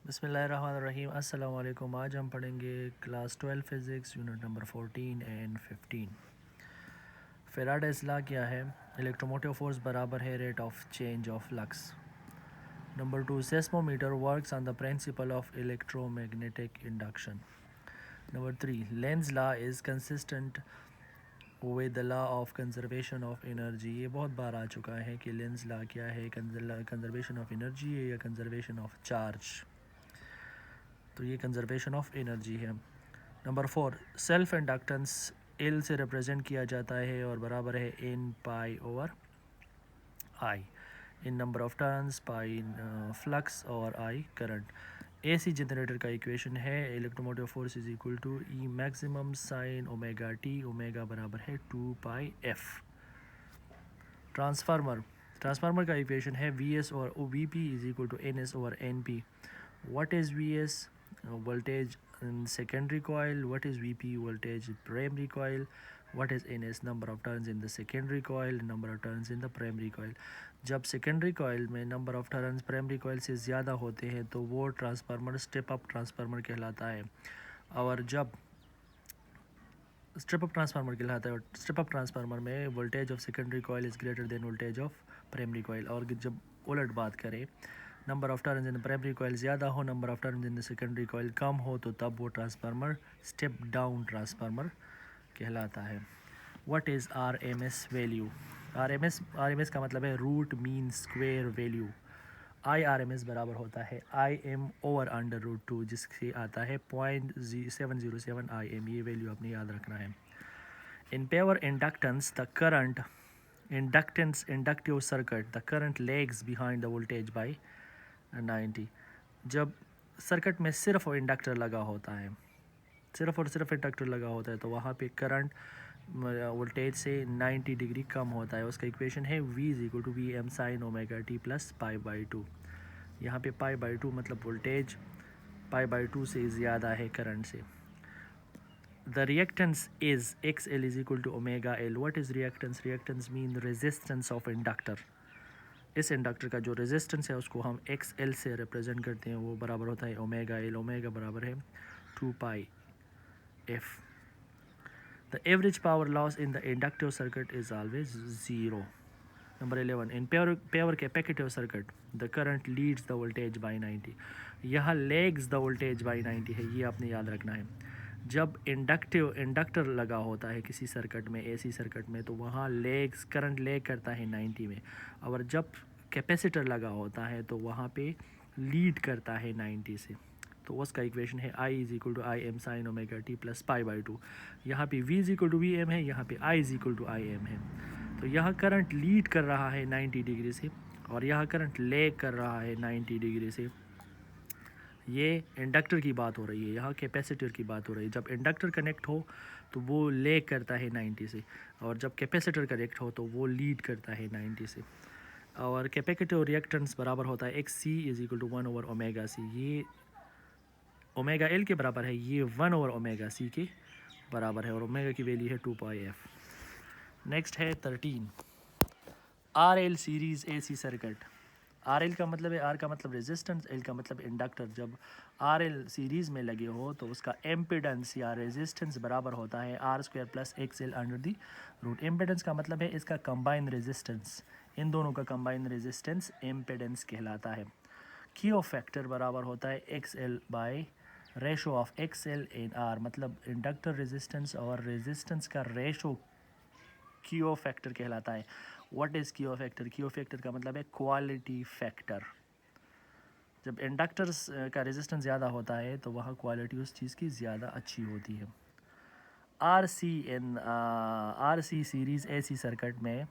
बिस्मिल्लाहिर्रहमानिर्रहीम। अस्सलाम वालेकुम। आज हम पढ़ेंगे class 12 physics unit number 14 and 15। Faraday's law क्या है? इलेक्ट्रोमोटिव फोर्स बराबर है rate of change of flux. Number 2, seismometer works on the principle of electromagnetic induction. Number 3, Lenz law is consistent with the law of conservation of energy. ये बहुत बार आ चुका है कि Lenz law क्या है, कंजर्वेशन ऑफ एनर्जी है या conservation of charge. तो ये कंजर्वेशन ऑफ एनर्जी है। नंबर 4, सेल्फ इंडक्टेंस एल से रिप्रेजेंट किया जाता है और बराबर है N phi over I. N number of turns, phi in flux और आई करंट। एसी जनरेटर का इक्वेशन है electromotive force is equal to E maximum sine omega T, omega बराबर है 2 पाई एफ। ट्रांसफार्मर का इक्वेशन है V S और V P is equal to N S over N P. What is VS? Voltage in secondary coil. What is VP? Voltage in primary coil. What is NS? Number of turns in the secondary coil, number of turns in the primary coil. जब secondary coil में number of turns primary coil से ज़्यादा होते हैं तो वो transformer step up transformer कहलाता है। और जब स्टेप अप ट्रांसफार्मर कहलाता है और स्टेप अप ट्रांसफार्मर में voltage of secondary coil is greater than voltage of primary coil. और जब उलट बात करें, number of turns in the primary coil ज़्यादा हो, number of turns in the secondary coil कम हो, तो तब वो ट्रांसफार्मर स्टेप डाउन ट्रांसफार्मर कहलाता है। What is R M S value? R M S का मतलब है root mean square value. I R M S बराबर होता है I M over under root 2, जिससे आता है 0.707 आई एम। ये वैल्यू आपने याद रखना है। In pure inductance the current inductive circuit the current lags behind the voltage by 90। जब सर्किट में सिर्फ इंडक्टर लगा होता है, सिर्फ और सिर्फ इंडक्टर लगा होता है, तो वहाँ पे करंट वोल्टेज से 90 डिग्री कम होता है। उसका इक्वेशन है V is equal to V M sine omega T plus pi by 2। यहाँ पे पाई बाई 2 मतलब वोल्टेज पाई बाई 2 से ज़्यादा है करंट से। The reactance is XL is equal to omega L. What is reactance? Reactance mean resistance of inductor. इस inductor का जो रेजिस्टेंस है उसको हम XL से रिप्रेजेंट करते हैं, वो बराबर होता है ओमेगा L। ओमेगा बराबर है 2 पाई F। The average power loss in the inductive circuit is always 0. Number 11, in pure capacitive circuit the current leads the voltage by 90. यहाँ lags the voltage by 90 है, ये आपने याद रखना है। जब इंडक्टर लगा होता है किसी सर्किट में, एसी सर्किट में, तो वहाँ करंट लेग करता है 90 में। और जब कैपेसिटर लगा होता है तो वहाँ पे लीड करता है 90 से। तो उसका इक्वेशन है I is equal to I M sine omega T plus pi by 2। यहाँ पे V is equal to V M है, यहाँ पे I is equal to I M है। तो यहाँ करंट लीड कर रहा है 90 डिग्री से और यहाँ करंट लेग कर रहा है 90 डिग्री से। ये इंडक्टर की बात हो रही है, यहाँ कैपेसिटर की बात हो रही है। जब इंडक्टर कनेक्ट हो तो वो लेग करता है 90 से, और जब कैपेसिटर कनेक्ट हो तो वो लीड करता है 90 से। और कैपेसिटिव रिएक्टेंस बराबर होता है X C is equal to 1 over omega C. ये ओमेगा एल के बराबर है, ये 1 ओवर ओमेगा सी के बराबर है, और ओमेगा की वैल्यू है 2 पाई एफ। नेक्स्ट है 13, R L series A C circuit. R L का मतलब है, आर का मतलब रेजिस्टेंस, एल का मतलब इंडक्टर। जब आर एल सीरीज़ में लगे हो तो उसका एम्पिडेंस या रेजिस्टेंस बराबर होता है R square plus X L under the root. Impedance का मतलब है इसका कंबाइन रेजिस्टेंस, इन दोनों का कंबाइन रेजिस्टेंस एम्पिडेंस कहलाता है। क्यू फैक्टर बराबर होता है x L by ratio of x L in are, मतलब इंडक्टर रेजिस्टेंस और रेजिस्टेंस का रेशो क्यू फैक्टर कहलाता है। What is Q factor? Q factor का मतलब है क्वालिटी फैक्टर। जब इंडक्टर्स का रेजिस्टेंस ज़्यादा होता है तो वहाँ क्वालिटी उस चीज़ की ज़्यादा अच्छी होती है। R C series A C circuit में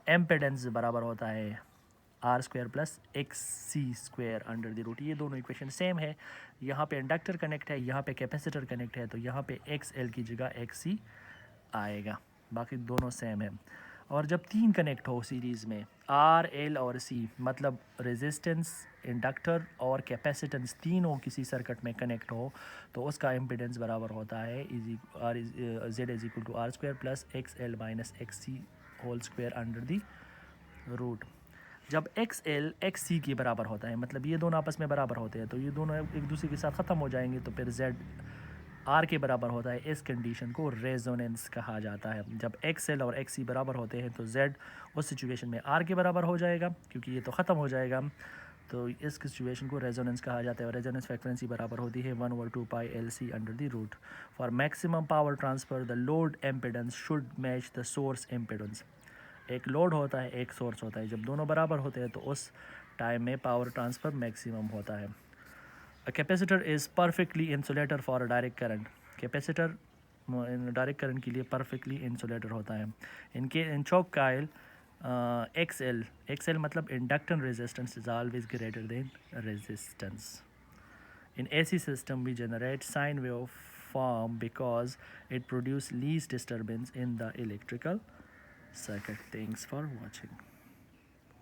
एम्पेडेंस बराबर होता है R square plus X C square under the root. ये दोनों इक्वेशन सेम है। यहाँ पे इंडक्टर कनेक्ट है, यहाँ पे कैपेसिटर कनेक्ट है, तो यहाँ पे एक्स एल की जगह एक्स सी आएगा, बाकी दोनों सेम है। और जब तीन कनेक्ट हो सीरीज़ में, आर एल और सी, मतलब रेजिस्टेंस, इंडक्टर और कैपेसिटेंस तीनों किसी सर्किट में कनेक्ट हो, तो उसका इम्पिडेंस बराबर होता है Z is equal to R square plus X L minus X C whole square under the root. जब एक्स एल एक्स सी के बराबर होता है, मतलब ये दोनों आपस में बराबर होते हैं, तो ये दोनों एक दूसरे के साथ ख़त्म हो जाएंगे, तो फिर जेड आर के बराबर होता है। इस कंडीशन को रेजोनेंस कहा जाता है। जब एक्स एल और एक्स सी बराबर होते हैं तो जेड उस सिचुएशन में आर के बराबर हो जाएगा, क्योंकि ये तो ख़त्म हो जाएगा। तो इस सिचुएशन को रेजोनेंस कहा जाता है। और रेजोनेंस फ्रीक्वेंसी बराबर होती है 1/2 pi L C under the root. For maximum power transfer the load impedance should match the source impedance. एक लोड होता है, एक सोर्स होता है, जब दोनों बराबर होते हैं तो उस टाइम में पावर ट्रांसफ़र मैक्सिमम होता है। A capacitor is perfectly insulator for a direct current. Capacitor direct current के लिए परफेक्टली इंसुलेटर होता है। इनके इन चौक कायल एक्स एल मतलब inductance resistance is always greater than resistance. In AC system, we generate sine wave form because it produces least disturbance in the electrical circuit. Thanks for watching.